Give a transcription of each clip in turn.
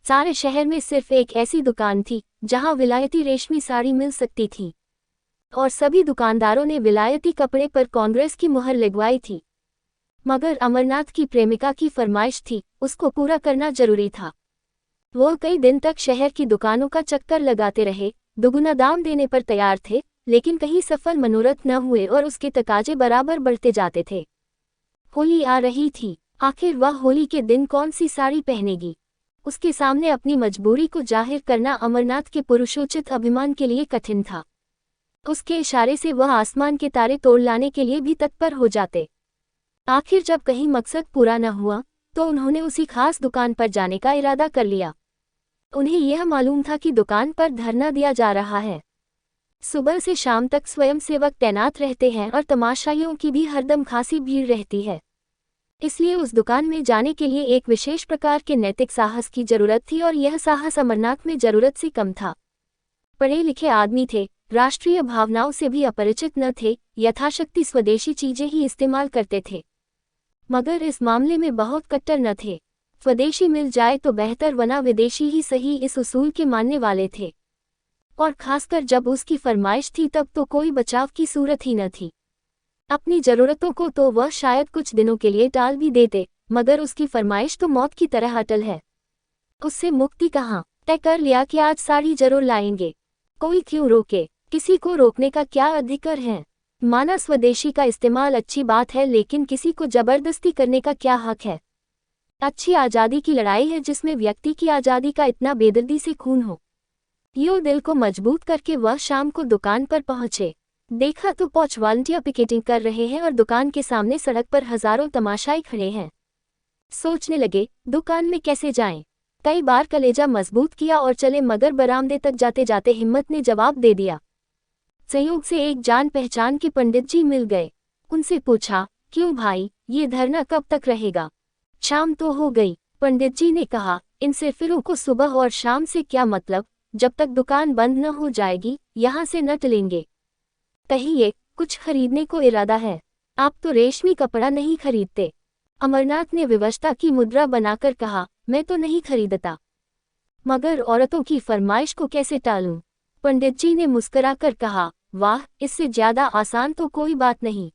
सारे शहर में सिर्फ एक ऐसी दुकान थी जहां विलायती रेशमी साड़ी मिल सकती थी, और सभी दुकानदारों ने विलायती कपड़े पर कांग्रेस की मुहर लगवाई थी। मगर अमरनाथ की प्रेमिका की फरमाइश थी, उसको पूरा करना जरूरी था। वो कई दिन तक शहर की दुकानों का चक्कर लगाते रहे, दुगुना दाम देने पर तैयार थे, लेकिन कहीं सफल मनोरथ न हुए और उसके तकाजे बराबर बढ़ते जाते थे। होली आ रही थी। आखिर वह होली के दिन कौन सी साड़ी पहनेगी? उसके सामने अपनी मजबूरी को जाहिर करना अमरनाथ के पुरुषोचित अभिमान के लिए कठिन था। उसके इशारे से वह आसमान के तारे तोड़ लाने के लिए भी तत्पर हो जाते। आखिर जब कहीं मकसद पूरा न हुआ तो उन्होंने उसी खास दुकान पर जाने का इरादा कर लिया। उन्हें यह मालूम था कि दुकान पर धरना दिया जा रहा है। सुबह से शाम तक स्वयंसेवक तैनात रहते हैं और तमाशाइयों की भी हरदम खासी भीड़ रहती है। इसलिए उस दुकान में जाने के लिए एक विशेष प्रकार के नैतिक साहस की जरूरत थी, और यह साहस अमरनाथ में जरूरत से कम था। पढ़े लिखे आदमी थे, राष्ट्रीय भावनाओं से भी अपरिचित न थे, यथाशक्ति स्वदेशी चीजें ही इस्तेमाल करते थे। मगर इस मामले में बहुत कट्टर न थे। स्वदेशी मिल जाए तो बेहतर वरना विदेशी ही सही, इस उसूल के मानने वाले थे। और खासकर जब उसकी फरमाइश थी तब तो कोई बचाव की सूरत ही न थी। अपनी जरूरतों को तो वह शायद कुछ दिनों के लिए टाल भी देते, मगर उसकी फरमाइश तो मौत की तरह अटल है। उससे मुक्ति कहाँ? तय कर लिया कि आज साड़ी जरूर लाएंगे। कोई क्यों रोके? किसी को रोकने का क्या अधिकार है? माना स्वदेशी का इस्तेमाल अच्छी बात है, लेकिन किसी को जबरदस्ती करने का क्या हक है? अच्छी आज़ादी की लड़ाई है जिसमें व्यक्ति की आज़ादी का इतना बेदर्दी से खून हो। यूं दिल को मजबूत करके वह शाम को दुकान पर पहुंचे। देखा तो पहुंच वॉलंटियर पिकेटिंग कर रहे हैं और दुकान के सामने सड़क पर हजारों तमाशाई खड़े हैं। सोचने लगे, दुकान में कैसे जाएं? कई बार कलेजा मजबूत किया और चले, मगर बरामदे तक जाते जाते हिम्मत ने जवाब दे दिया। संयोग से एक जान पहचान के पंडित जी मिल गए। उनसे पूछा, क्यों भाई, ये धरना कब तक रहेगा? शाम तो हो गई। पंडित जी ने कहा, इन सिरफिरों को सुबह और शाम से क्या मतलब? जब तक दुकान बंद न हो जाएगी यहाँ से न टलेंगे। कहिए, कुछ खरीदने को इरादा है? आप तो रेशमी कपड़ा नहीं खरीदते। अमरनाथ ने विवशता की मुद्रा बनाकर कहा, मैं तो नहीं खरीदता, मगर औरतों की फरमाइश को कैसे टालूं? पंडित जी ने मुस्कुराकर कहा, वाह, इससे ज्यादा आसान तो कोई बात नहीं।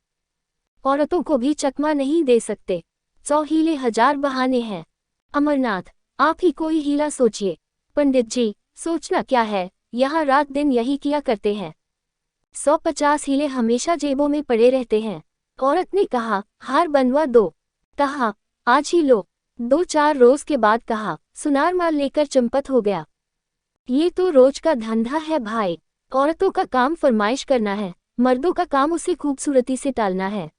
औरतों को भी चकमा नहीं दे सकते। 100 हीले 1000 बहाने हैं। अमरनाथ, आप ही कोई हीला सोचिए। पंडित जी, सोचना क्या है, यहाँ रात दिन यही किया करते हैं। 150 हीले हमेशा जेबों में पड़े रहते हैं। औरत ने कहा, हार बनवा दो। कहा, आज ही लो। 2-4 रोज के बाद कहा, सुनार माल लेकर चंपत हो गया। ये तो रोज का धंधा है भाई। औरतों का काम फरमाइश करना है, मर्दों का काम उसे खूबसूरती से टालना है।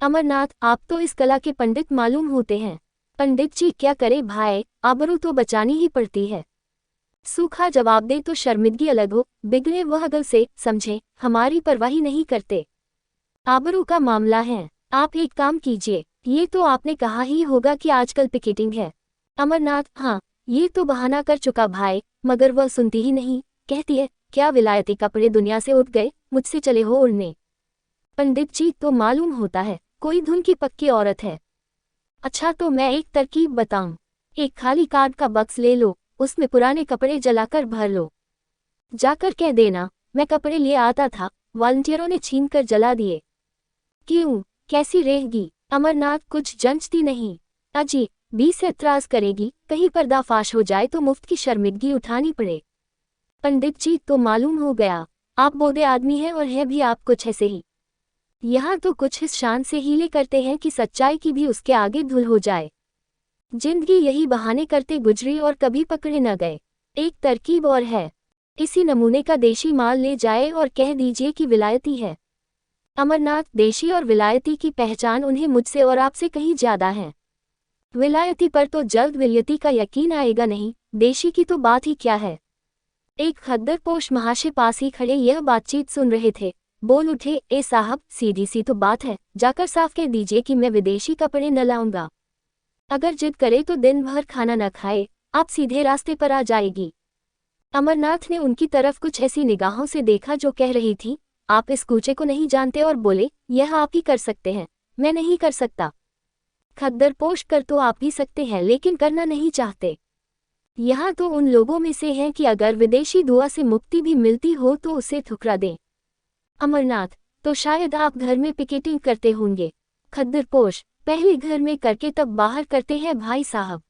अमरनाथ, आप तो इस कला के पंडित मालूम होते हैं। पंडित जी, क्या करे भाई, आबरू तो बचानी ही पड़ती है। सूखा जवाब दे तो शर्मिंदगी अलग हो, बिगड़े वह अगल से, समझे, हमारी परवाही नहीं करते। आबरू का मामला है। आप एक काम कीजिए, ये तो आपने कहा ही होगा कि आजकल पिकेटिंग है। अमरनाथ, हाँ, ये तो बहाना कर चुका भाई, मगर वह सुनती ही नहीं। कहती है, क्या विलायती कपड़े दुनिया से उठ गए, मुझसे चले हो उड़ने। पंडित जी, तो मालूम होता है कोई धुन की पक्की औरत है। अच्छा, तो मैं एक तरकीब बताऊं। एक खाली कार्ड का बक्स ले लो, उसमें पुराने कपड़े जलाकर भर लो। जाकर कह देना, मैं कपड़े लिए आता था, वॉलंटियरों ने छीनकर जला दिए। क्यों, कैसी रहेगी? अमरनाथ कुछ जंचती नहीं। अजी, 20 से एतराज करेगी, कहीं पर्दाफाश हो जाए तो मुफ्त की शर्मिंदगी उठानी पड़े। पंडित जी, तो मालूम हो गया, आप बोधे आदमी हैं और है भी आप कुछ ऐसे ही। यहाँ तो कुछ इस शान से हीले करते हैं कि सच्चाई की भी उसके आगे धूल हो जाए। जिंदगी यही बहाने करते गुजरी और कभी पकड़े न गए। एक तरकीब और है, इसी नमूने का देशी माल ले जाए और कह दीजिए कि विलायती है। अमरनाथ, देशी और विलायती की पहचान उन्हें मुझसे और आपसे कहीं ज्यादा है। विलायती पर तो जल्द विलियती का यकीन आएगा नहीं, देशी की तो बात ही क्या है। एक खद्दरपोश महाशय पास ही खड़े यह बातचीत सुन रहे थे। बोल उठे, ए साहब, सीधी सी तो बात है, जाकर साफ कह दीजिए कि मैं विदेशी कपड़े न लाऊंगा। अगर जिद करे तो दिन भर खाना न खाए, आप सीधे रास्ते पर आ जाएगी। अमरनाथ ने उनकी तरफ कुछ ऐसी निगाहों से देखा जो कह रही थी, आप इस कूचे को नहीं जानते, और बोले, यह आप ही कर सकते हैं, मैं नहीं कर सकता। खद्दरपोश कर तो आप ही सकते हैं, लेकिन करना नहीं चाहते। यहाँ तो उन लोगों में से हैं कि अगर विदेशी दुआ से मुक्ति भी मिलती हो तो उसे ठुकरा दें। अमरनाथ, तो शायद आप घर में पिकेटिंग करते होंगे। खद्दरपोश, पहले घर में करके तब बाहर करते हैं भाई साहब।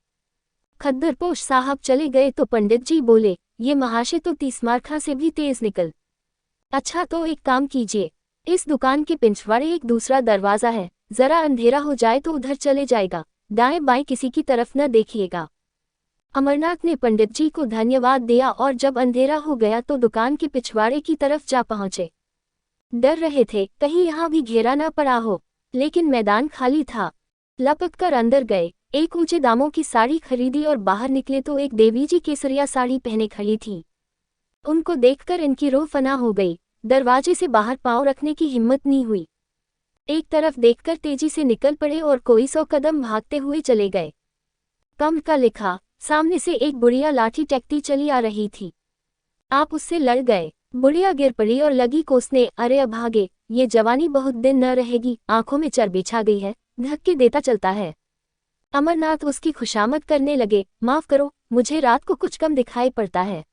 खद्दरपोश साहब चले गए तो पंडित जी बोले, ये महाशय तो 30 मार्खा से भी तेज निकल। अच्छा तो एक काम कीजिए, इस दुकान के पिछवाड़े एक दूसरा दरवाजा है, जरा अंधेरा हो जाए तो उधर चले जाएगा, दाएं बाएं किसी की तरफ न देखिएगा। अमरनाथ ने पंडित जी को धन्यवाद दिया और जब अंधेरा हो गया तो दुकान के पिछवाड़े की तरफ जा पहुंचे। डर रहे थे कहीं यहाँ भी घेरा न पड़ा हो, लेकिन मैदान खाली था। लपक कर अंदर गए, एक ऊंचे दामों की साड़ी खरीदी और बाहर निकले तो एक देवी जी केसरिया साड़ी पहने खड़ी थी। उनको देखकर इनकी रूह फना हो गई, दरवाजे से बाहर पांव रखने की हिम्मत नहीं हुई। एक तरफ देखकर तेजी से निकल पड़े और कोई 100 कदम भागते हुए चले गए। कम का लिखा, सामने से एक बुढ़िया लाठी टेकती चली आ रही थी। आप उससे लड़ गए। बुढ़िया गिर पड़ी और लगी कोसने, अरे अभागे, ये जवानी बहुत दिन न रहेगी, आंखों में चर्बी छा गई है, धक्के देता चलता है। अमरनाथ उसकी खुशामद करने लगे, माफ करो, मुझे रात को कुछ कम दिखाई पड़ता है।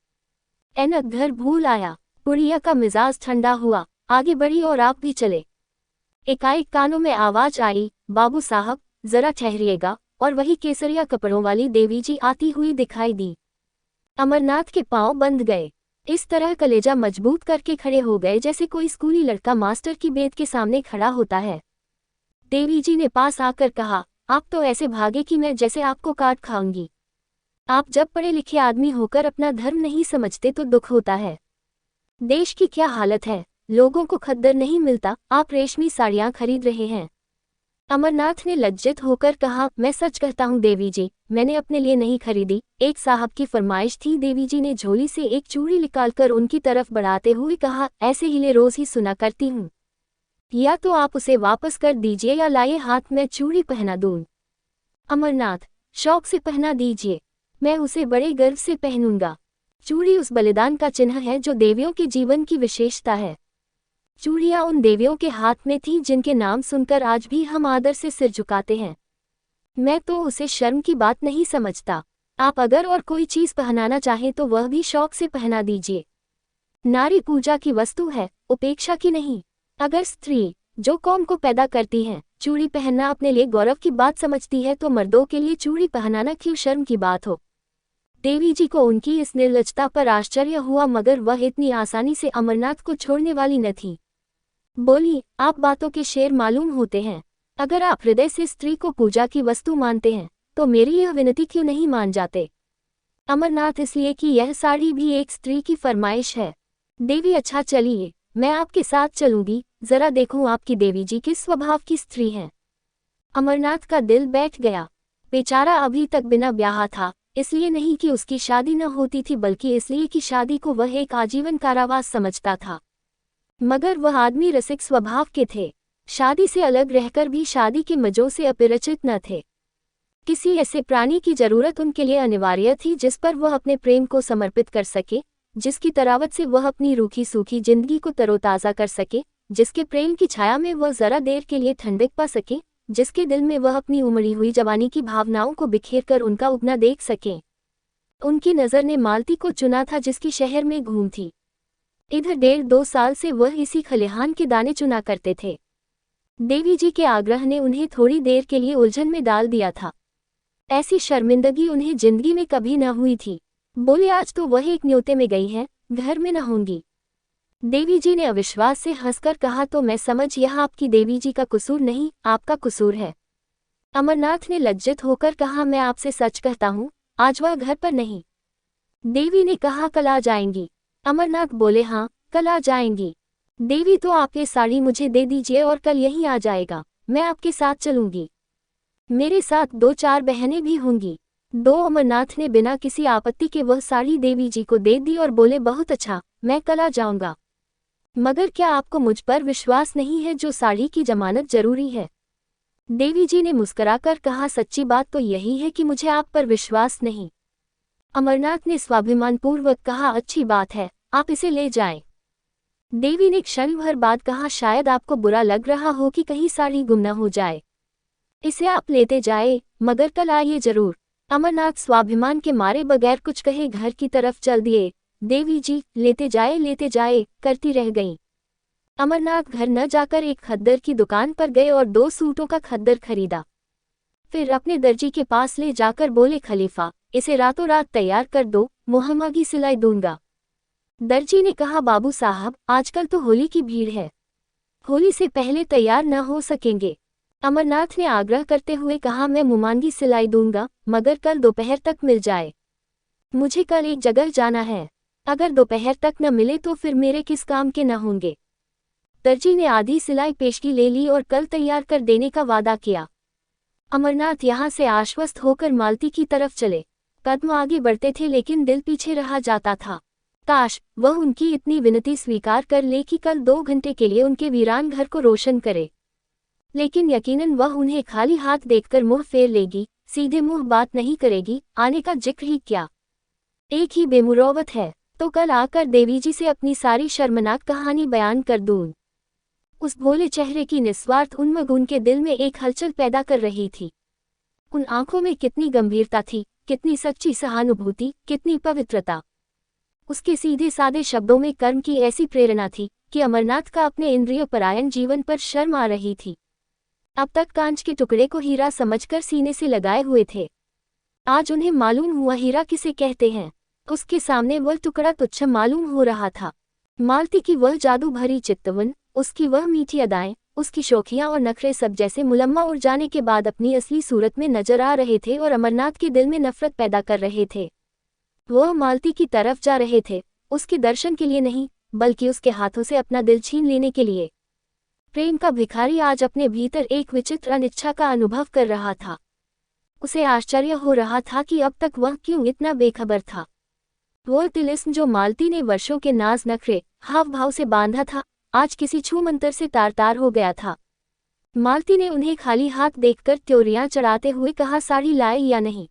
ऐनक घर भूल आया। बुढ़िया का मिजाज ठंडा हुआ, आगे बढ़ी और आप भी चले। एकाएक कानों में आवाज आई, बाबू साहब जरा ठहरिएगा, और वही केसरिया कपड़ों वाली देवी जी आती हुई दिखाई दी। अमरनाथ के पांव बंध गए, इस तरह कलेजा मजबूत करके खड़े हो गए जैसे कोई स्कूली लड़का मास्टर की बेद के सामने खड़ा होता है। देवी जी ने पास आकर कहा, आप तो ऐसे भागे कि मैं जैसे आपको काट खाऊंगी। आप जब पढ़े लिखे आदमी होकर अपना धर्म नहीं समझते तो दुख होता है। देश की क्या हालत है, लोगों को खद्दर नहीं मिलता, आप रेशमी साड़ियां खरीद रहे हैं। अमरनाथ ने लज्जित होकर कहा, मैं सच कहता हूँ देवी जी, मैंने अपने लिए नहीं खरीदी, एक साहब की फरमाइश थी। देवी जी ने झोली से एक चूड़ी निकालकर उनकी तरफ बढ़ाते हुए कहा, ऐसे हिले रोज ही सुना करती हूँ, या तो आप उसे वापस कर दीजिए या लाइए हाथ में चूड़ी पहना दूं। अमरनाथ, शौक से पहना दीजिए, मैं उसे बड़े गर्व से पहनूंगा। चूड़ी उस बलिदान का चिन्ह है जो देवियों के जीवन की विशेषता है। चूड़ियां उन देवियों के हाथ में थीं जिनके नाम सुनकर आज भी हम आदर से सिर झुकाते हैं। मैं तो उसे शर्म की बात नहीं समझता। आप अगर और कोई चीज पहनाना चाहें तो वह भी शौक से पहना दीजिए। नारी पूजा की वस्तु है, उपेक्षा की नहीं। अगर स्त्री, जो कौम को पैदा करती हैं, चूड़ी पहनना अपने लिए गौरव की बात समझती है तो मर्दों के लिए चूड़ी पहनाना क्यों शर्म की बात हो। देवी जी को उनकी इस निर्लजता पर आश्चर्य हुआ, मगर वह इतनी आसानी से अमरनाथ को छोड़ने वाली न थी। बोली, आप बातों के शेर मालूम होते हैं। अगर आप हृदय से स्त्री को पूजा की वस्तु मानते हैं तो मेरी यह विनती क्यों नहीं मान जाते। अमरनाथ, इसलिए कि यह साड़ी भी एक स्त्री की फरमाइश है। देवी, अच्छा चलिए, मैं आपके साथ चलूंगी, जरा देखूं आपकी देवी जी किस स्वभाव की स्त्री हैं। अमरनाथ का दिल बैठ गया। बेचारा अभी तक बिना ब्याह था, इसलिए नहीं कि उसकी शादी न होती थी, बल्कि इसलिए कि शादी को वह एक आजीवन कारावास समझता था। मगर वह आदमी रसिक स्वभाव के थे, शादी से अलग रहकर भी शादी के मजों से अपरिचित न थे। किसी ऐसे प्राणी की जरूरत उनके लिए अनिवार्य थी जिस पर वह अपने प्रेम को समर्पित कर सके, जिसकी तरावत से वह अपनी रूखी सूखी जिंदगी को तरोताज़ा कर सके, जिसके प्रेम की छाया में वह जरा देर के लिए ठंडक पा सके, जिसके दिल में वह अपनी उमड़ी हुई जवानी की भावनाओं को बिखेर कर उनका उगना देख सके। उनकी नज़र ने मालती को चुना था जिसकी शहर में घूम थी। इधर 1.5-2 साल से वह इसी खलिहान के दाने चुना करते थे। देवी जी के आग्रह ने उन्हें थोड़ी देर के लिए उलझन में डाल दिया था। ऐसी शर्मिंदगी उन्हें जिंदगी में कभी न हुई थी। बोले, आज तो वह एक न्योते में गई हैं, घर में न होंगी। देवी जी ने अविश्वास से हंसकर कहा, तो मैं समझ, यह आपकी देवी जी का कसूर नहीं, आपका कसूर है। अमरनाथ ने लज्जित होकर कहा, मैं आपसे सच कहता हूँ, आज वह घर पर नहीं। देवी ने कहा, कल आ जाएंगी। अमरनाथ बोले, हाँ, कल आ जाएंगी। देवी, तो आप ये साड़ी मुझे दे दीजिए और कल यहीं आ जाएगा, मैं आपके साथ चलूंगी। मेरे साथ 2-4 बहनें भी होंगी। अमरनाथ ने बिना किसी आपत्ति के वह साड़ी देवी जी को दे दी और बोले, बहुत अच्छा, मैं कल आ जाऊंगा। मगर क्या आपको मुझ पर विश्वास नहीं है जो साड़ी की जमानत जरूरी है। देवी जी ने मुस्कुराकर कहा, सच्ची बात तो यही है कि मुझे आप पर विश्वास नहीं। अमरनाथ ने स्वाभिमानपूर्वक कहा, अच्छी बात है, आप इसे ले जाएं। देवी ने क्षण भर बाद कहा, शायद आपको बुरा लग रहा हो कि कहीं साड़ी गुम न हो जाए। इसे आप लेते जाए, मगर कल आइए जरूर। अमरनाथ स्वाभिमान के मारे बगैर कुछ कहे घर की तरफ चल दिए। देवी जी लेते जाए करती रह गईं। अमरनाथ घर न जाकर एक खद्दर की दुकान पर गए और 2 सूटों का खद्दर खरीदा। फिर अपने दर्जी के पास ले जाकर बोले, खलीफा इसे रातों रात तैयार कर दो, मुहम्मा की सिलाई दूंगा। दर्जी ने कहा, बाबू साहब आजकल तो होली की भीड़ है, होली से पहले तैयार न हो सकेंगे। अमरनाथ ने आग्रह करते हुए कहा, मैं मुमांगी सिलाई दूंगा, मगर कल दोपहर तक मिल जाए। मुझे कल एक जगह जाना है, अगर दोपहर तक न मिले तो फिर मेरे किस काम के न होंगे। दर्जी ने आधी सिलाई पेशगी ले ली और कल तैयार कर देने का वादा किया। अमरनाथ यहाँ से आश्वस्त होकर मालती की तरफ चले। कदम आगे बढ़ते थे लेकिन दिल पीछे रहा जाता था। काश वह उनकी इतनी विनती स्वीकार कर ले कि कल 2 घंटे के लिए उनके वीरान घर को रोशन करे, लेकिन यकीनन वह उन्हें खाली हाथ देखकर मुंह फेर लेगी, सीधे मुंह बात नहीं करेगी, आने का जिक्र ही क्या। एक ही बेमुरौवत है तो कल आकर देवी जी से अपनी सारी शर्मनाक कहानी बयान कर दूं। उस भोले चेहरे की निस्वार्थ उन्मग उनके दिल में एक हलचल पैदा कर रही थी। उन आंखों में कितनी गंभीरता थी, कितनी सच्ची सहानुभूति, कितनी पवित्रता। उसके सीधे सादे शब्दों में कर्म की ऐसी प्रेरणा थी कि अमरनाथ का अपने इंद्रिय परायण जीवन पर शर्म आ रही थी। अब तक कांच के टुकड़े को हीरा समझकर सीने से लगाए हुए थे, आज उन्हें मालूम हुआ हीरा किसे कहते हैं। उसके सामने वह टुकड़ा तुच्छ मालूम हो रहा था। मालती की वह जादू भरी चित्तवन, उसकी वह मीठी अदाएं, उसकी शौखियां और नखरे सब जैसे मुलम्मा उड़ जाने के बाद अपनी असली सूरत में नजर आ रहे थे और अमरनाथ के दिल में नफरत पैदा कर रहे थे। वह मालती की तरफ जा रहे थे, उसके दर्शन के लिए नहीं, बल्कि उसके हाथों से अपना दिल छीन लेने के लिए। प्रेम का भिखारी आज अपने भीतर एक विचित्र अनिच्छा का अनुभव कर रहा था। उसे आश्चर्य हो रहा था कि अब तक वह क्यों इतना बेखबर था। वह तिलिस्म जो मालती ने वर्षों के नाज नखरे हाव भाव से बांधा था, आज किसी छू मंतर से तार तार हो गया था। मालती ने उन्हें खाली हाथ देखकर त्योरियां चढ़ाते हुए कहा, साड़ी लाए या नहीं।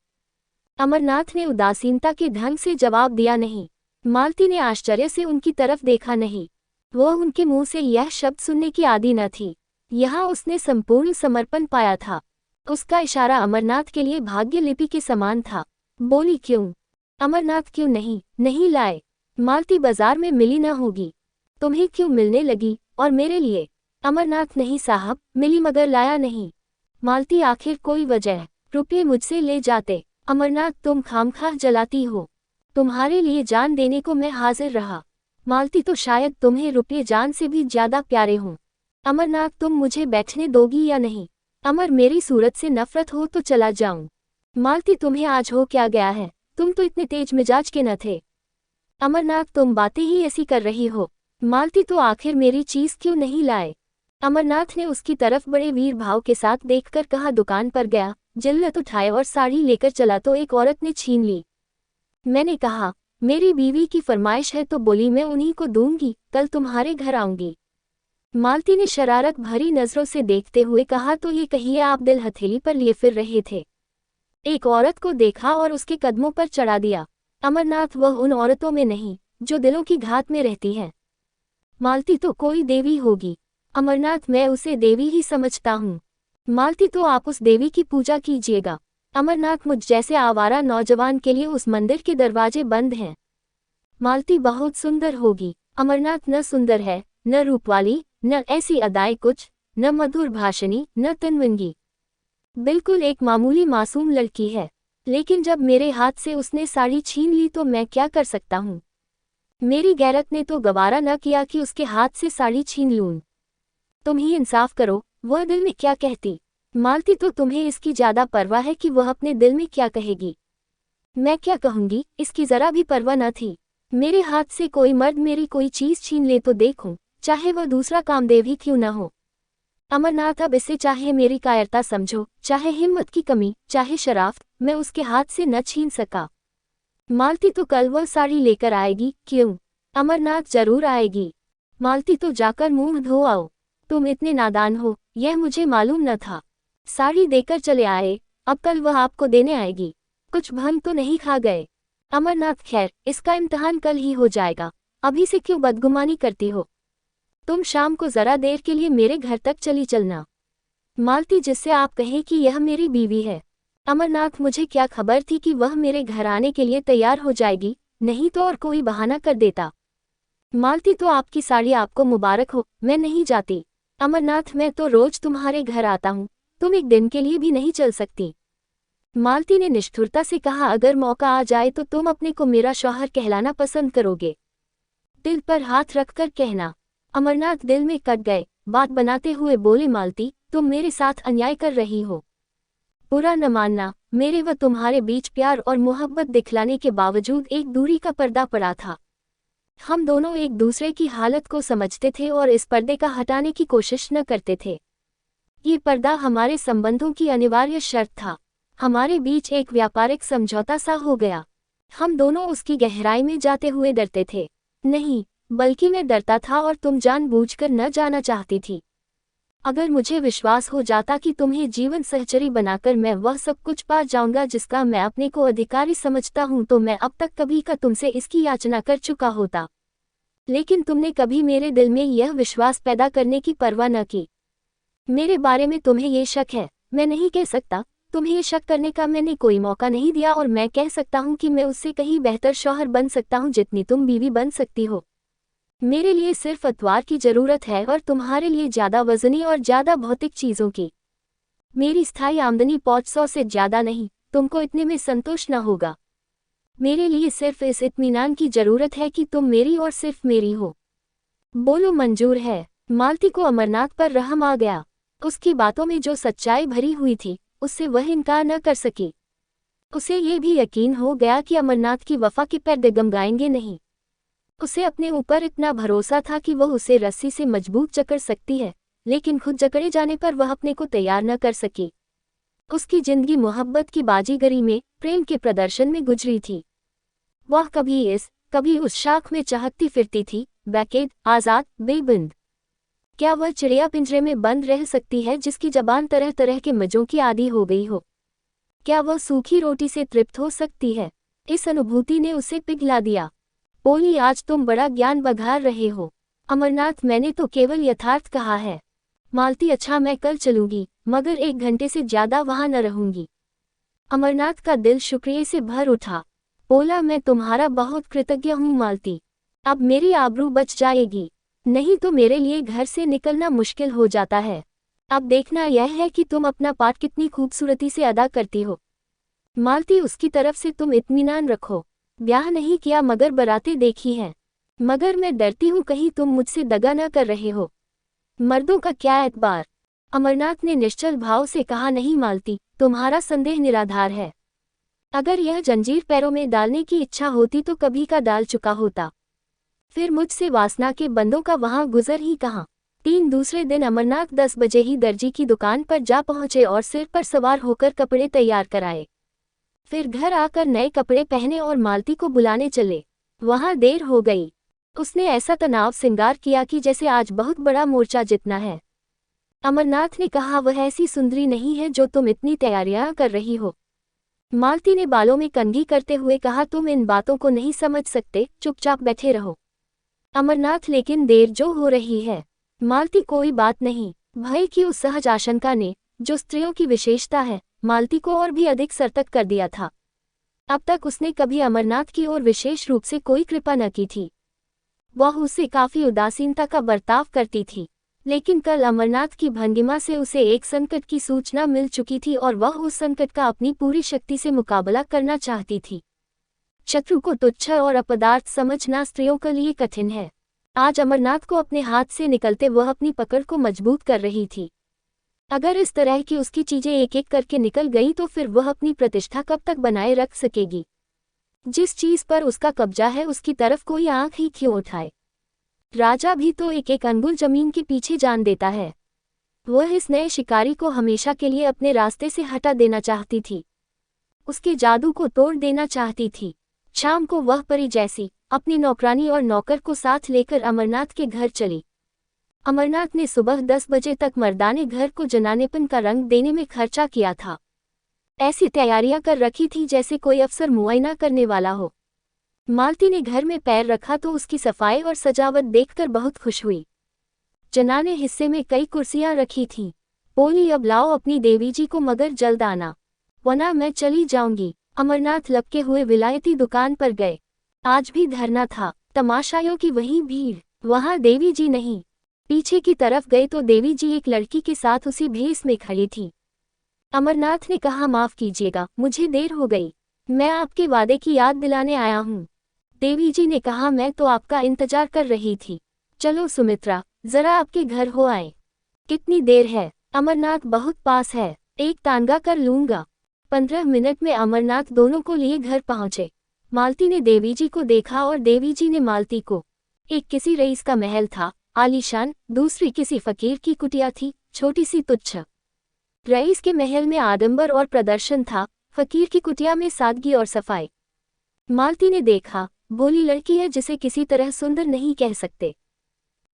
अमरनाथ ने उदासीनता के ढंग से जवाब दिया, नहीं। मालती ने आश्चर्य से उनकी तरफ देखा, नहीं। वह उनके मुंह से यह शब्द सुनने की आदी न थी। यहाँ उसने संपूर्ण समर्पण पाया था। उसका इशारा अमरनाथ के लिए भाग्य लिपि के समान था। बोली, क्यों अमरनाथ, क्यों नहीं लाए। मालती बाजार में मिली न होगी, तुम्हें क्यों मिलने लगी, और मेरे लिए। अमरनाथ, नहीं साहब, मिली मगर लाया नहीं। मालती, आखिर कोई वजह, रुपये मुझसे ले जाते। अमरनाथ, तुम खामखाह जलाती हो, तुम्हारे लिए जान देने को मैं हाजिर रहा। मालती, तो शायद तुम्हें रुपये जान से भी ज्यादा प्यारे हों। अमरनाथ, तुम मुझे बैठने दोगी या नहीं। अमर, मेरी सूरत से नफरत हो तो चला जाऊं। मालती, तुम्हें आज हो क्या गया है, तुम तो इतने तेज मिजाज के न थे। अमरनाथ, तुम बातें ही ऐसी कर रही हो। मालती, तो आखिर मेरी चीज क्यों नहीं लाए। अमरनाथ ने उसकी तरफ बड़े वीर भाव के साथ देखकर कहा, दुकान पर गया, जिल्लत उठाए और साड़ी लेकर चला तो एक औरत ने छीन ली। मैंने कहा, मेरी बीवी की फरमाइश है तो बोली मैं उन्हीं को दूंगी, कल तुम्हारे घर आऊंगी। मालती ने शरारत भरी नजरों से देखते हुए कहा, तो ये कहिए आप दिल हथेली पर लिए फिर रहे थे। एक औरत को देखा और उसके कदमों पर चढ़ा दिया। अमरनाथ, वह उन औरतों में नहीं जो दिलों की घात में रहती हैं। मालती, तो कोई देवी होगी। अमरनाथ, मैं उसे देवी ही समझता हूँ। मालती, तो आप उस देवी की पूजा कीजिएगा। अमरनाथ, मुझ जैसे आवारा नौजवान के लिए उस मंदिर के दरवाजे बंद हैं। मालती, बहुत सुंदर होगी। अमरनाथ, न सुंदर है, न रूपवाली, न ऐसी अदाएं कुछ, न मधुर भाषणी, न तन्वंगी, बिल्कुल एक मामूली मासूम लड़की है। लेकिन जब मेरे हाथ से उसने साड़ी छीन ली तो मैं क्या कर सकता हूँ। मेरी गैरत ने तो गवारा न किया कि उसके हाथ से साड़ी छीन लूं। तुम ही इंसाफ करो, वह दिल में क्या कहती। मालती, तो तुम्हें इसकी ज्यादा परवाह है कि वह अपने दिल में क्या कहेगी। मैं क्या कहूंगी, इसकी जरा भी परवाह न थी। मेरे हाथ से कोई मर्द मेरी कोई चीज छीन ले तो देखूं, चाहे वह दूसरा कामदेव ही क्यों न हो। अमरनाथ, अब इसे चाहे मेरी कायरता समझो, चाहे हिम्मत की कमी, चाहे शराफ्त, मैं उसके हाथ से न छीन सका। मालती, तो कल वह साड़ी लेकर आएगी, क्यों। अमरनाथ, जरूर आएगी। मालती, तो जाकर मुंह धो आओ। तुम इतने नादान हो, यह मुझे मालूम न था। साड़ी देकर चले आए, अब कल वह आपको देने आएगी। कुछ भंग तो नहीं खा गए। अमरनाथ, खैर, इसका इम्तिहान कल ही हो जाएगा, अभी से क्यों बदगुमानी करती हो। तुम शाम को जरा देर के लिए मेरे घर तक चली चलना। मालती, जिससे आप कहें कि यह मेरी बीवी है। अमरनाथ, मुझे क्या खबर थी कि वह मेरे घर आने के लिए तैयार हो जाएगी, नहीं तो और कोई बहाना कर देता। मालती, तो आपकी साड़ी आपको मुबारक हो, मैं नहीं जाती। अमरनाथ, मैं तो रोज तुम्हारे घर आता हूँ, तुम एक दिन के लिए भी नहीं चल सकती। मालती ने निष्ठुरता से कहा, अगर मौका आ जाए तो तुम अपने को मेरा शौहर कहलाना पसंद करोगे? दिल पर हाथ रखकर कहना। अमरनाथ दिल में कट गए, बात बनाते हुए बोले, मालती, तुम मेरे साथ अन्याय कर रही हो। बुरा न मानना, मेरे व तुम्हारे बीच प्यार और मोहब्बत दिखलाने के बावजूद एक दूरी का पर्दा पड़ा था। हम दोनों एक दूसरे की हालत को समझते थे और इस पर्दे का हटाने की कोशिश न करते थे। ये पर्दा हमारे संबंधों की अनिवार्य शर्त था। हमारे बीच एक व्यापारिक समझौता सा हो गया। हम दोनों उसकी गहराई में जाते हुए डरते थे। नहीं, बल्कि मैं डरता था और तुम जानबूझकर न जाना चाहती थी। अगर मुझे विश्वास हो जाता कि तुम्हें जीवन सहचरी बनाकर मैं वह सब कुछ पा जाऊंगा जिसका मैं अपने को अधिकारी समझता हूं, तो मैं अब तक कभी का तुमसे इसकी याचना कर चुका होता। लेकिन तुमने कभी मेरे दिल में यह विश्वास पैदा करने की परवाह न की। मेरे बारे में तुम्हें ये शक है, मैं नहीं कह सकता। तुम्हें ये शक करने का मैंने कोई मौका नहीं दिया और मैं कह सकता हूँ कि मैं उससे कहीं बेहतर शौहर बन सकता हूँ जितनी तुम बीवी बन सकती हो। मेरे लिए सिर्फ अतवार की जरूरत है और तुम्हारे लिए ज्यादा वजनी और ज्यादा भौतिक चीजों की। मेरी स्थायी आमदनी 500 से ज्यादा नहीं, तुमको इतने में संतोष न होगा। मेरे लिए सिर्फ इस इत्मीनान की जरूरत है कि तुम मेरी और सिर्फ मेरी हो। बोलो, मंजूर है? मालती को अमरनाथ पर रहम आ गया। उसकी बातों में जो सच्चाई भरी हुई थी, उससे वह इनकार न कर सकी। उसे ये भी यकीन हो गया कि अमरनाथ की वफा के पैर डगमगाएंगे नहीं। उसे अपने ऊपर इतना भरोसा था कि वह उसे रस्सी से मजबूत जकड़ सकती है, लेकिन खुद जकड़े जाने पर वह अपने को तैयार न कर सकी। उसकी जिंदगी मोहब्बत की बाजीगरी में, प्रेम के प्रदर्शन में गुजरी थी। वह कभी इस, कभी उस शाख में चहकती फिरती थी, बेकैद, आजाद, बेबंद। क्या वह चिड़िया पिंजरे में बंद रह सकती है जिसकी जबान तरह तरह के मजों की आदी हो गई हो? क्या वह सूखी रोटी से तृप्त हो सकती है? इस अनुभूति ने उसे पिघला दिया। बोली, आज तुम बड़ा ज्ञान बघार रहे हो। अमरनाथ, मैंने तो केवल यथार्थ कहा है। मालती, अच्छा, मैं कल चलूंगी, मगर 1 घंटे से ज्यादा वहां न रहूंगी। अमरनाथ का दिल शुक्रिया से भर उठा। बोला, मैं तुम्हारा बहुत कृतज्ञ हूँ मालती। अब मेरी आबरू बच जाएगी, नहीं तो मेरे लिए घर से निकलना मुश्किल हो जाता है। अब देखना यह है कि तुम अपना पाठ कितनी खूबसूरती से अदा करती हो। मालती, उसकी तरफ से तुम इत्मीनान रखो। ब्याह नहीं किया मगर बरातें देखी हैं। मगर मैं डरती हूँ कहीं तुम मुझसे दगा न कर रहे हो। मर्दों का क्या एतबार? अमरनाथ ने निश्चल भाव से कहा, नहीं मालती, तुम्हारा संदेह निराधार है। अगर यह जंजीर पैरों में डालने की इच्छा होती तो कभी का डाल चुका होता। फिर मुझसे वासना के बंदों का वहां गुजर ही कहाँ। दूसरे दिन अमरनाथ 10 बजे ही दर्जी की दुकान पर जा पहुंचे और सिर पर सवार होकर कपड़े तैयार कराए। फिर घर आकर नए कपड़े पहने और मालती को बुलाने चले। वहां देर हो गई। उसने ऐसा तनाव सिंगार किया कि जैसे आज बहुत बड़ा मोर्चा जीतना है। अमरनाथ ने कहा, वह ऐसी सुंदरी नहीं है जो तुम इतनी तैयारियां कर रही हो। मालती ने बालों में कंघी करते हुए कहा, तुम इन बातों को नहीं समझ सकते, चुपचाप बैठे रहो। अमरनाथ, लेकिन देर जो हो रही है। मालती, कोई बात नहीं। भय की उस सहज आशंका ने, जो स्त्रियों की विशेषता है, मालती को और भी अधिक सतर्क कर दिया था। अब तक उसने कभी अमरनाथ की ओर विशेष रूप से कोई कृपा न की थी। वह उससे काफी उदासीनता का बर्ताव करती थी, लेकिन कल अमरनाथ की भंगिमा से उसे एक संकट की सूचना मिल चुकी थी और वह उस संकट का अपनी पूरी शक्ति से मुकाबला करना चाहती थी। शत्रु को तुच्छ और अपदार्थ समझना स्त्रियों के लिए कठिन है। आज अमरनाथ को अपने हाथ से निकलते वह अपनी पकड़ को मजबूत कर रही थी। अगर इस तरह की उसकी चीजें एक एक करके निकल गई तो फिर वह अपनी प्रतिष्ठा कब तक बनाए रख सकेगी? जिस चीज पर उसका कब्जा है उसकी तरफ कोई आंख ही क्यों उठाए? राजा भी तो एक एक अंगुल जमीन के पीछे जान देता है। वह इस नए शिकारी को हमेशा के लिए अपने रास्ते से हटा देना चाहती थी, उसके जादू को तोड़ देना चाहती थी। शाम को वह परी जैसी अपनी नौकरानी और नौकर को साथ लेकर अमरनाथ के घर चली। अमरनाथ ने सुबह 10 बजे तक मर्दाने घर को जनानेपन का रंग देने में खर्चा किया था। ऐसी तैयारियां कर रखी थी जैसे कोई अफसर मुआयना करने वाला हो। मालती ने घर में पैर रखा तो उसकी सफाई और सजावट देखकर बहुत खुश हुई। जनाने हिस्से में कई कुर्सियां रखी थीं। बोली, अब लाओ अपनी देवी जी को, मगर जल्द आना। वरना मैं चली जाऊंगी। अमरनाथ लपके हुए विलायती दुकान पर गए। आज भी धरना था, तमाशाइयों की वही भीड़, वहां देवी जी नहीं। पीछे की तरफ गए तो देवी जी एक लड़की के साथ उसी भेस में खड़ी थी। अमरनाथ ने कहा, माफ कीजिएगा, मुझे देर हो गई, मैं आपके वादे की याद दिलाने आया हूँ। देवी जी ने कहा, मैं तो आपका इंतजार कर रही थी। चलो सुमित्रा, जरा आपके घर हो आए। कितनी देर है? अमरनाथ, बहुत पास है, एक तांगा कर लूंगा। 15 मिनट में अमरनाथ दोनों को लिए घर पहुंचे। मालती ने देवी जी को देखा और देवी जी ने मालती को। एक किसी रईस का महल था, आलीशान, दूसरी किसी फकीर की कुटिया थी, छोटी सी तुच्छ। रईस के महल में आडंबर और प्रदर्शन था, फकीर की कुटिया में सादगी और सफाई। मालती ने देखा, भोली लड़की है जिसे किसी तरह सुंदर नहीं कह सकते,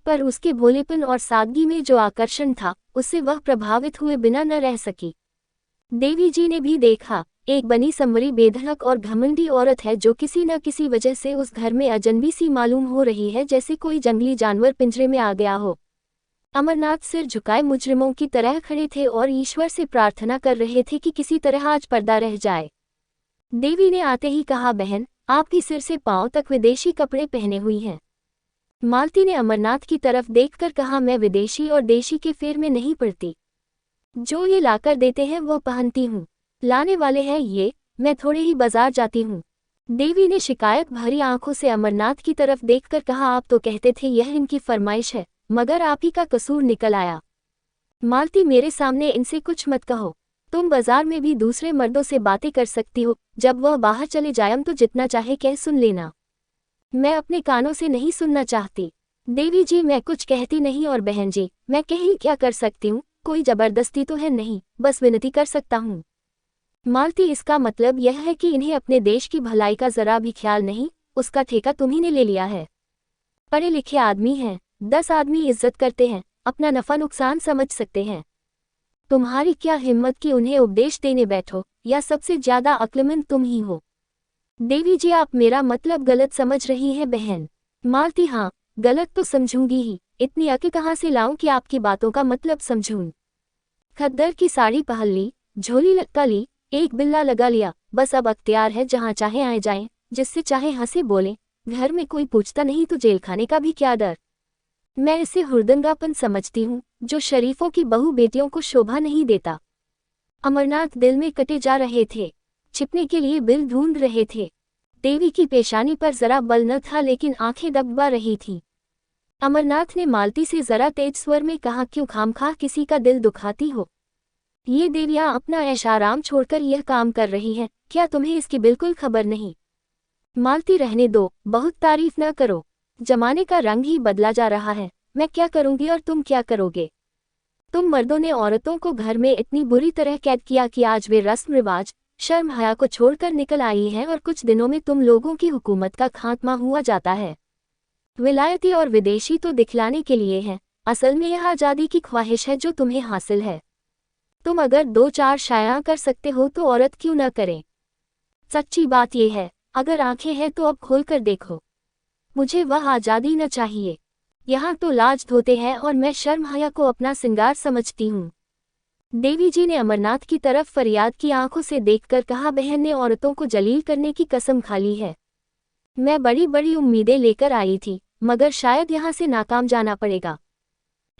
पर उसके भोलेपन और सादगी में जो आकर्षण था, उससे वह प्रभावित हुए बिना न रह सकी। देवी जी ने भी देखा, एक बनी संवरी बेधड़क और घमंडी औरत है जो किसी न किसी वजह से उस घर में अजनबी सी मालूम हो रही है, जैसे कोई जंगली जानवर पिंजरे में आ गया हो। अमरनाथ सिर झुकाए मुजरिमों की तरह खड़े थे और ईश्वर से प्रार्थना कर रहे थे कि किसी तरह आज पर्दा रह जाए। देवी ने आते ही कहा, बहन, आप भी सिर से पांव तक विदेशी कपड़े पहने हुई हैं। मालती ने अमरनाथ की तरफ देखकर कहा, मैं विदेशी और देशी के फेर में नहीं पड़ती, जो ये लाकर देते हैं वो पहनती हूँ, लाने वाले हैं ये, मैं थोड़े ही बाजार जाती हूँ। देवी ने शिकायत भरी आंखों से अमरनाथ की तरफ देखकर कहा, आप तो कहते थे यह इनकी फरमाइश है, मगर आप ही का कसूर निकल आया। मालती, मेरे सामने इनसे कुछ मत कहो, तुम बाजार में भी दूसरे मर्दों से बातें कर सकती हो, जब वह बाहर चले जाएं तो जितना चाहे कह सुन लेना, मैं अपने कानों से नहीं सुनना चाहती। देवी जी, मैं कुछ कहती नहीं, और बहन जी, मैं कह ही क्या कर सकती हूँ, कोई जबरदस्ती तो है नहीं, बस विनती कर सकता हूँ। मालती, इसका मतलब यह है कि इन्हें अपने देश की भलाई का जरा भी ख्याल नहीं, उसका ठेका तुम्ही ने ले लिया है। पढ़े लिखे आदमी हैं, 10 आदमी इज्जत करते हैं, अपना नफा नुकसान समझ सकते हैं। तुम्हारी क्या हिम्मत कि उन्हें उपदेश देने बैठो, या सबसे ज्यादा अक्लमंद तुम ही हो। देवी जी, आप मेरा मतलब गलत समझ रही हैं बहन। मालती, हाँ, गलत तो समझूंगी ही, इतनी अक्ल कहाँ से लाऊं कि आपकी बातों का मतलब समझूं। खद्दर की साड़ी पहन ली, झोली लटका ली, एक बिल्ला लगा लिया, बस अब अख्तियार है, जहाँ चाहे आए जाएं, जिससे चाहे हंसे बोलें, घर में कोई पूछता नहीं तो जेल खाने का भी क्या डर। मैं इसे हुर्दंगापन समझती हूँ, जो शरीफों की बहू बेटियों को शोभा नहीं देता। अमरनाथ दिल में कटे जा रहे थे, छिपने के लिए बिल ढूंढ रहे थे। देवी की पेशानी पर जरा बल न था, लेकिन आंखें दबा रही थीं। अमरनाथ ने मालती से जरा तेज स्वर में कहा, क्यों खामखा किसी का दिल दुखाती हो? ये देवियां अपना ऐशाराम छोड़कर यह काम कर रही हैं, क्या तुम्हें इसकी बिल्कुल खबर नहीं? मालती, रहने दो, बहुत तारीफ न करो, जमाने का रंग ही बदला जा रहा है, मैं क्या करूंगी और तुम क्या करोगे? तुम मर्दों ने औरतों को घर में इतनी बुरी तरह कैद किया कि आज वे रस्म रिवाज, शर्म हया को छोड़कर निकल आई हैं, और कुछ दिनों में तुम लोगों की हुकूमत का खात्मा हुआ जाता है। विलायती और विदेशी तो दिखलाने के लिए हैं, असल में यह आज़ादी की ख्वाहिश है जो तुम्हें हासिल है। तुम अगर 2-4 शाया कर सकते हो तो औरत क्यों न करें? सच्ची बात यह है, अगर आंखें हैं तो अब खोलकर देखो। मुझे वह आज़ादी न चाहिए, यहाँ तो लाज धोते हैं और मैं शर्म हया को अपना सिंगार समझती हूँ। देवी जी ने अमरनाथ की तरफ फरियाद की आंखों से देखकर कहा, बहन ने औरतों को जलील करने की कसम खा ली है। मैं बड़ी बड़ी उम्मीदें लेकर आई थी, मगर शायद यहाँ से नाकाम जाना पड़ेगा।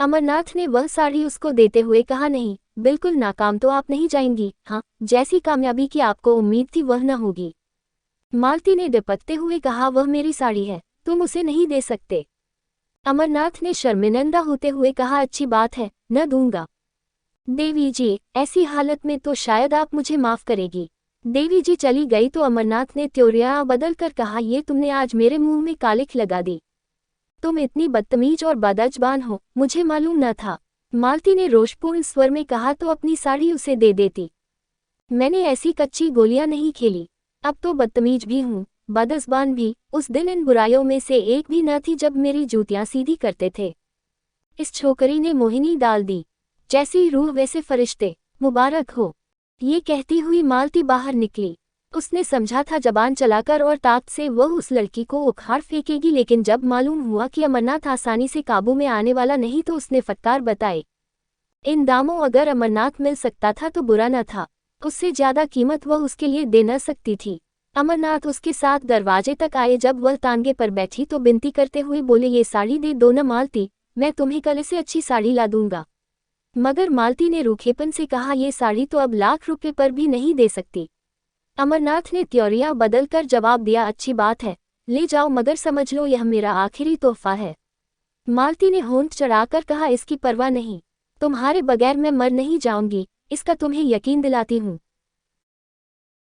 अमरनाथ ने वह साड़ी उसको देते हुए कहा, नहीं, बिल्कुल नाकाम तो आप नहीं जाएंगी, हाँ, जैसी कामयाबी की आपको उम्मीद थी वह न होगी। मालती ने डिपकते हुए कहा, वह मेरी साड़ी है, तुम उसे नहीं दे सकते। अमरनाथ ने शर्मिंदा होते हुए कहा, अच्छी बात है, न दूंगा। देवी जी, ऐसी हालत में तो शायद आप मुझे माफ करेगी। देवी जी चली गई तो अमरनाथ ने त्योरिया बदल कर कहा, ये तुमने आज मेरे मुंह में कालिख लगा दी। तुम इतनी बदतमीज और बदजबान हो, मुझे मालूम न था। मालती ने रोषपूर्ण स्वर में कहा, तो अपनी साड़ी उसे दे देती। मैंने ऐसी कच्ची गोलियां नहीं खेली, अब तो बदतमीज भी हूँ, बदजबान भी। उस दिन इन बुराइयों में से एक भी न थी जब मेरी जूतियां सीधी करते थे। इस छोकरी ने मोहिनी डाल दी, जैसी रूह वैसे फरिश्ते, मुबारक हो। ये कहती हुई मालती बाहर निकली। उसने समझा था जबान चलाकर और ताकत से वह उस लड़की को उखाड़ फेंकेगी, लेकिन जब मालूम हुआ कि अमरनाथ आसानी से काबू में आने वाला नहीं तो उसने फटकार बताए। इन दामों अगर अमरनाथ मिल सकता था तो बुरा न था। उससे ज्यादा कीमत वह उसके लिए दे न सकती थी। अमरनाथ उसके साथ दरवाजे तक आए। जब वह तांगे पर बैठी तो विनती करते हुए बोले, ये साड़ी दे दो न मालती, मैं तुम्हें कल से अच्छी साड़ी ला दूंगा। मगर मालती ने रूखेपन से कहा, ये साड़ी तो अब ₹1,00,000 पर भी नहीं दे सकती। अमरनाथ ने त्योरियां बदलकर जवाब दिया, अच्छी बात है, ले जाओ, मगर समझ लो यह मेरा आखिरी तोहफा है। मालती ने होंठ चढ़ाकर कहा, इसकी परवाह नहीं, तुम्हारे बगैर मैं मर नहीं जाऊंगी, इसका तुम्हें यकीन दिलाती हूँ।